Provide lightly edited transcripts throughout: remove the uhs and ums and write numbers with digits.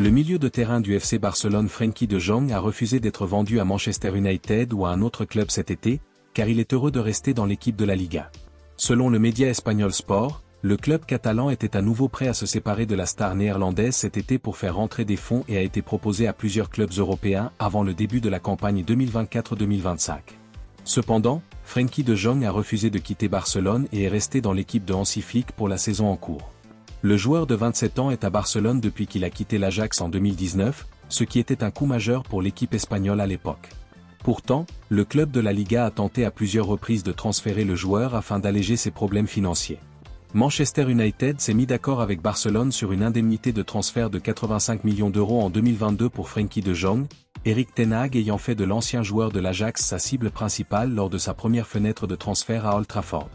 Le milieu de terrain du FC Barcelone Frenkie de Jong a refusé d'être vendu à Manchester United ou à un autre club cet été, car il est heureux de rester dans l'équipe de la Liga. Selon le média espagnol Sport, le club catalan était à nouveau prêt à se séparer de la star néerlandaise cet été pour faire rentrer des fonds et a été proposé à plusieurs clubs européens avant le début de la campagne 2024-2025. Cependant, Frenkie de Jong a refusé de quitter Barcelone et est resté dans l'équipe de Hansi Flick pour la saison en cours. Le joueur de 27 ans est à Barcelone depuis qu'il a quitté l'Ajax en 2019, ce qui était un coup majeur pour l'équipe espagnole à l'époque. Pourtant, le club de la Liga a tenté à plusieurs reprises de transférer le joueur afin d'alléger ses problèmes financiers. Manchester United s'est mis d'accord avec Barcelone sur une indemnité de transfert de 85 millions d'euros en 2022 pour Frenkie de Jong, Erik ten Hag ayant fait de l'ancien joueur de l'Ajax sa cible principale lors de sa première fenêtre de transfert à Old Trafford.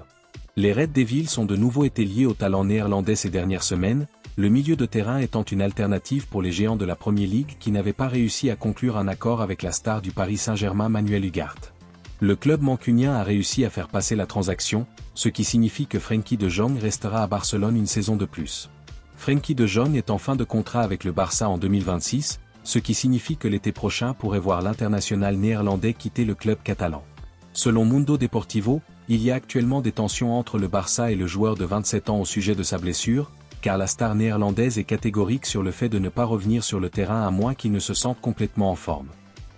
Les Red Devils ont de nouveau été liés au talent néerlandais ces dernières semaines, le milieu de terrain étant une alternative pour les géants de la Premier League qui n'avaient pas réussi à conclure un accord avec la star du Paris Saint-Germain Manuel Ugarte. Le club mancunien a réussi à faire passer la transaction, ce qui signifie que Frenkie de Jong restera à Barcelone une saison de plus. Frenkie de Jong est en fin de contrat avec le Barça en 2026, ce qui signifie que l'été prochain pourrait voir l'international néerlandais quitter le club catalan. Selon Mundo Deportivo, il y a actuellement des tensions entre le Barça et le joueur de 27 ans au sujet de sa blessure, car la star néerlandaise est catégorique sur le fait de ne pas revenir sur le terrain à moins qu'il ne se sente complètement en forme.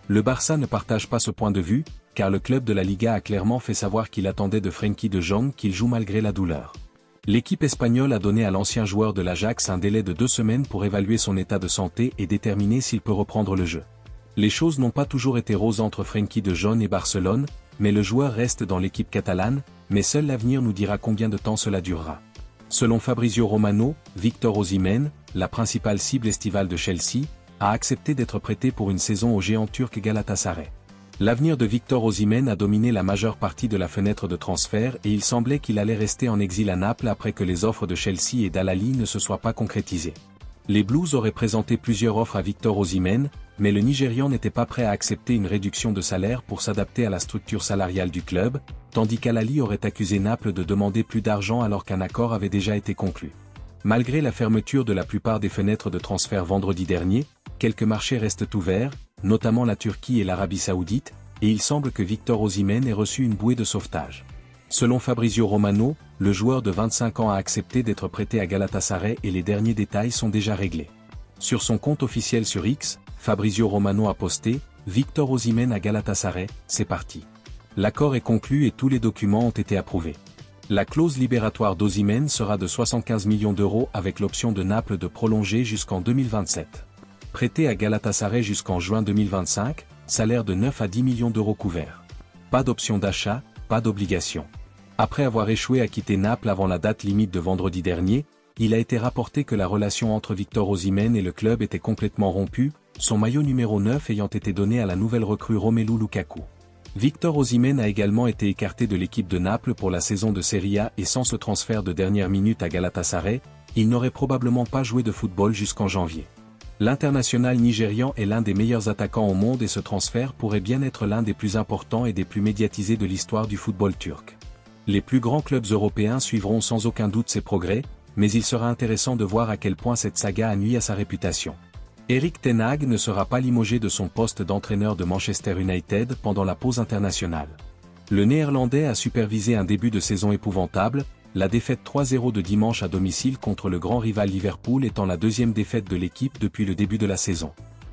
Le Barça ne partage pas ce point de vue, car le club de la Liga a clairement fait savoir qu'il attendait de Frenkie de Jong qu'il joue malgré la douleur. L'équipe espagnole a donné à l'ancien joueur de l'Ajax un délai de 2 semaines pour évaluer son état de santé et déterminer s'il peut reprendre le jeu. Les choses n'ont pas toujours été roses entre Frenkie de Jong et Barcelone, mais le joueur reste dans l'équipe catalane, mais seul l'avenir nous dira combien de temps cela durera. Selon Fabrizio Romano, Victor Osimhen, la principale cible estivale de Chelsea, a accepté d'être prêté pour une saison au géant turc Galatasaray. L'avenir de Victor Osimhen a dominé la majeure partie de la fenêtre de transfert et il semblait qu'il allait rester en exil à Naples après que les offres de Chelsea et d'Al-Ahly ne se soient pas concrétisées. Les Blues auraient présenté plusieurs offres à Victor Osimhen, mais le Nigérian n'était pas prêt à accepter une réduction de salaire pour s'adapter à la structure salariale du club, tandis qu'Al-Ahly aurait accusé Naples de demander plus d'argent alors qu'un accord avait déjà été conclu. Malgré la fermeture de la plupart des fenêtres de transfert vendredi dernier, quelques marchés restent ouverts, notamment la Turquie et l'Arabie Saoudite, et il semble que Victor Osimhen ait reçu une bouée de sauvetage. Selon Fabrizio Romano, le joueur de 25 ans a accepté d'être prêté à Galatasaray et les derniers détails sont déjà réglés. Sur son compte officiel sur X, Fabrizio Romano a posté « Victor Osimhen à Galatasaray, c'est parti ». L'accord est conclu et tous les documents ont été approuvés. La clause libératoire d'Osimhen sera de 75 millions d'euros avec l'option de Naples de prolonger jusqu'en 2027. Prêté à Galatasaray jusqu'en juin 2025, salaire de 9 à 10 millions d'euros couverts. Pas d'option d'achat, pas d'obligation. Après avoir échoué à quitter Naples avant la date limite de vendredi dernier, il a été rapporté que la relation entre Victor Osimhen et le club était complètement rompue, son maillot numéro 9 ayant été donné à la nouvelle recrue Romelu Lukaku. Victor Osimhen a également été écarté de l'équipe de Naples pour la saison de Serie A et sans ce transfert de dernière minute à Galatasaray, il n'aurait probablement pas joué de football jusqu'en janvier. L'international nigérian est l'un des meilleurs attaquants au monde et ce transfert pourrait bien être l'un des plus importants et des plus médiatisés de l'histoire du football turc. Les plus grands clubs européens suivront sans aucun doute ses progrès, mais il sera intéressant de voir à quel point cette saga a nui à sa réputation. Erik ten Hag ne sera pas limogé de son poste d'entraîneur de Manchester United pendant la pause internationale. Le Néerlandais a supervisé un début de saison épouvantable, la défaite 3-0 de dimanche à domicile contre le grand rival Liverpool étant la deuxième défaite de l'équipe depuis le début de la saison.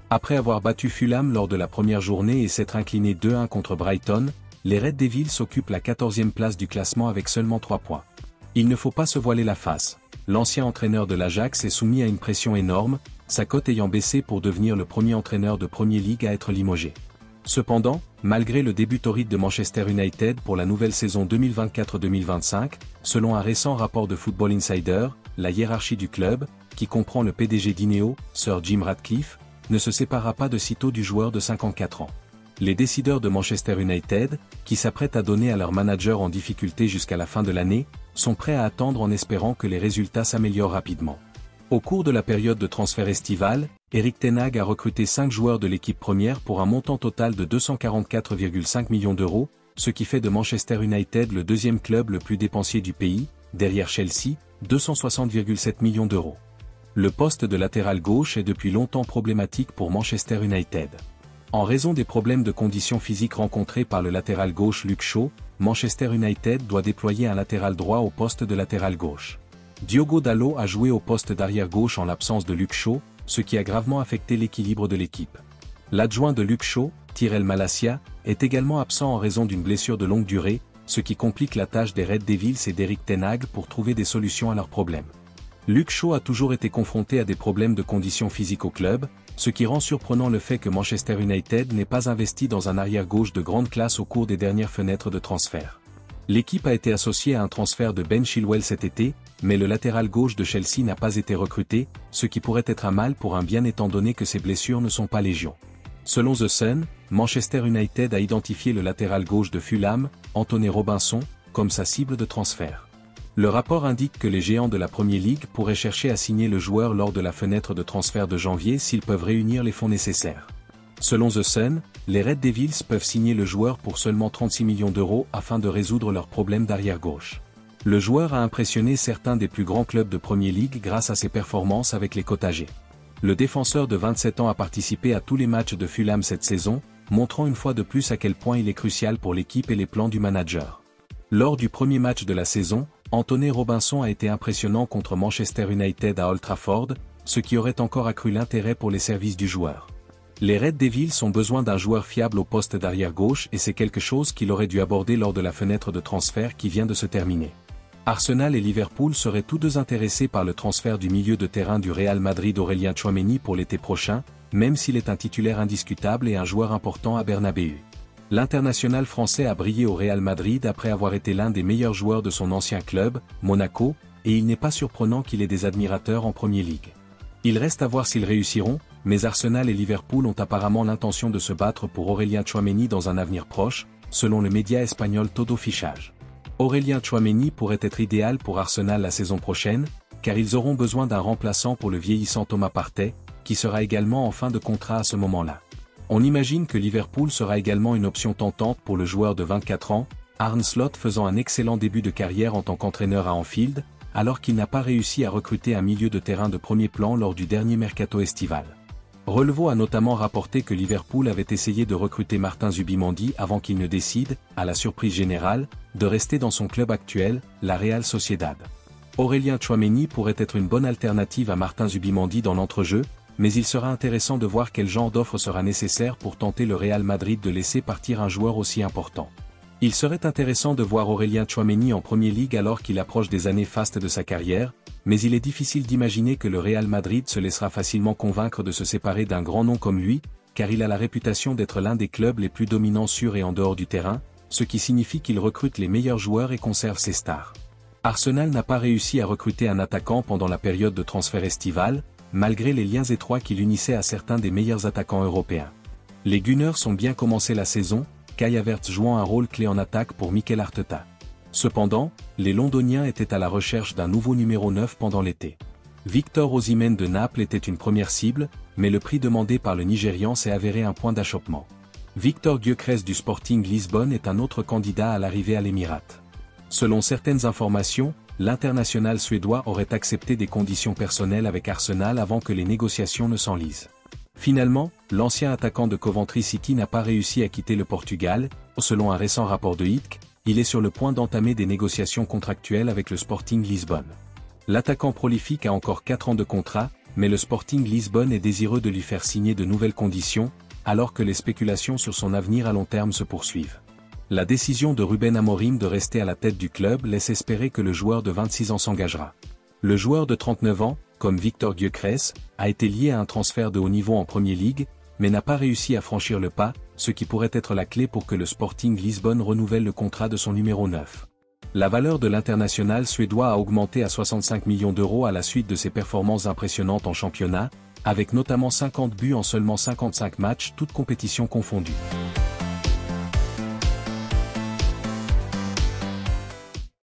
Après avoir battu Fulham lors de la première journée et s'être incliné 2-1 contre Brighton, les Red Devils occupent la 14e place du classement avec seulement 3 points. Il ne faut pas se voiler la face, l'ancien entraîneur de l'Ajax est soumis à une pression énorme, sa cote ayant baissé pour devenir le premier entraîneur de Premier League à être limogé. Cependant, malgré le début torride de Manchester United pour la nouvelle saison 2024-2025, selon un récent rapport de Football Insider, la hiérarchie du club, qui comprend le PDG d'Ineos, Sir Jim Ratcliffe, ne se séparera pas de sitôt du joueur de 54 ans. Les décideurs de Manchester United, qui s'apprêtent à donner à leur manager en difficulté jusqu'à la fin de l'année, sont prêts à attendre en espérant que les résultats s'améliorent rapidement. Au cours de la période de transfert estival, Erik ten Hag a recruté 5 joueurs de l'équipe première pour un montant total de 244,5 millions d'euros, ce qui fait de Manchester United le deuxième club le plus dépensier du pays, derrière Chelsea, 260,7 millions d'euros. Le poste de latéral gauche est depuis longtemps problématique pour Manchester United. En raison des problèmes de conditions physiques rencontrés par le latéral gauche Luke Shaw, Manchester United doit déployer un latéral droit au poste de latéral gauche. Diogo Dalot a joué au poste d'arrière gauche en l'absence de Luke Shaw, ce qui a gravement affecté l'équilibre de l'équipe. L'adjoint de Luke Shaw, Tyrell Malacia, est également absent en raison d'une blessure de longue durée, ce qui complique la tâche des Red Devils et d'Eric Ten Hag pour trouver des solutions à leurs problèmes. Luke Shaw a toujours été confronté à des problèmes de conditions physiques au club, ce qui rend surprenant le fait que Manchester United n'ait pas investi dans un arrière-gauche de grande classe au cours des dernières fenêtres de transfert. L'équipe a été associée à un transfert de Ben Chilwell cet été, mais le latéral gauche de Chelsea n'a pas été recruté, ce qui pourrait être un mal pour un bien étant donné que ses blessures ne sont pas légion. Selon The Sun, Manchester United a identifié le latéral gauche de Fulham, Anthony Robinson, comme sa cible de transfert. Le rapport indique que les géants de la Premier League pourraient chercher à signer le joueur lors de la fenêtre de transfert de janvier s'ils peuvent réunir les fonds nécessaires. Selon The Sun, les Red Devils peuvent signer le joueur pour seulement 36 millions d'euros afin de résoudre leurs problèmes d'arrière-gauche. Le joueur a impressionné certains des plus grands clubs de Premier League grâce à ses performances avec les Cottagers. Le défenseur de 27 ans a participé à tous les matchs de Fulham cette saison, montrant une fois de plus à quel point il est crucial pour l'équipe et les plans du manager. Lors du premier match de la saison, Anthony Robinson a été impressionnant contre Manchester United à Old Trafford, ce qui aurait encore accru l'intérêt pour les services du joueur. Les Red Devils ont besoin d'un joueur fiable au poste d'arrière gauche et c'est quelque chose qu'il aurait dû aborder lors de la fenêtre de transfert qui vient de se terminer. Arsenal et Liverpool seraient tous deux intéressés par le transfert du milieu de terrain du Real Madrid Aurélien Tchouaméni pour l'été prochain, même s'il est un titulaire indiscutable et un joueur important à Bernabéu. L'international français a brillé au Real Madrid après avoir été l'un des meilleurs joueurs de son ancien club, Monaco, et il n'est pas surprenant qu'il ait des admirateurs en Premier League. Il reste à voir s'ils réussiront, mais Arsenal et Liverpool ont apparemment l'intention de se battre pour Aurélien Tchouaméni dans un avenir proche, selon le média espagnol Todo Fichage. Aurélien Tchouaméni pourrait être idéal pour Arsenal la saison prochaine, car ils auront besoin d'un remplaçant pour le vieillissant Thomas Partey, qui sera également en fin de contrat à ce moment-là. On imagine que Liverpool sera également une option tentante pour le joueur de 24 ans, Arne Slot faisant un excellent début de carrière en tant qu'entraîneur à Anfield, alors qu'il n'a pas réussi à recruter un milieu de terrain de premier plan lors du dernier mercato estival. Relevo a notamment rapporté que Liverpool avait essayé de recruter Martin Zubimendi avant qu'il ne décide, à la surprise générale, de rester dans son club actuel, la Real Sociedad. Aurélien Tchouaméni pourrait être une bonne alternative à Martin Zubimendi dans l'entrejeu, mais il sera intéressant de voir quel genre d'offre sera nécessaire pour tenter le Real Madrid de laisser partir un joueur aussi important. Il serait intéressant de voir Aurélien Tchouaméni en Premier League alors qu'il approche des années fastes de sa carrière, mais il est difficile d'imaginer que le Real Madrid se laissera facilement convaincre de se séparer d'un grand nom comme lui, car il a la réputation d'être l'un des clubs les plus dominants sur et en dehors du terrain, ce qui signifie qu'il recrute les meilleurs joueurs et conserve ses stars. Arsenal n'a pas réussi à recruter un attaquant pendant la période de transfert estival, malgré les liens étroits qui l'unissaient à certains des meilleurs attaquants européens. Les Gunners ont bien commencé la saison, Kai Havertz jouant un rôle clé en attaque pour Mikel Arteta. Cependant, les Londoniens étaient à la recherche d'un nouveau numéro 9 pendant l'été. Victor Osimhen de Naples était une première cible, mais le prix demandé par le Nigérian s'est avéré un point d'achoppement. Victor Gyökeres du Sporting Lisbonne est un autre candidat à l'arrivée à l'Émirat. Selon certaines informations, l'international suédois aurait accepté des conditions personnelles avec Arsenal avant que les négociations ne s'enlisent. Finalement, l'ancien attaquant de Coventry City n'a pas réussi à quitter le Portugal, selon un récent rapport de Hitk, il est sur le point d'entamer des négociations contractuelles avec le Sporting Lisbonne. L'attaquant prolifique a encore 4 ans de contrat, mais le Sporting Lisbonne est désireux de lui faire signer de nouvelles conditions, alors que les spéculations sur son avenir à long terme se poursuivent. La décision de Ruben Amorim de rester à la tête du club laisse espérer que le joueur de 26 ans s'engagera. Le joueur de 39 ans, comme Victor Gyökeres, a été lié à un transfert de haut niveau en Premier League, mais n'a pas réussi à franchir le pas, ce qui pourrait être la clé pour que le Sporting Lisbonne renouvelle le contrat de son numéro 9. La valeur de l'international suédois a augmenté à 65 millions d'euros à la suite de ses performances impressionnantes en championnat, avec notamment 50 buts en seulement 55 matchs toutes compétitions confondues.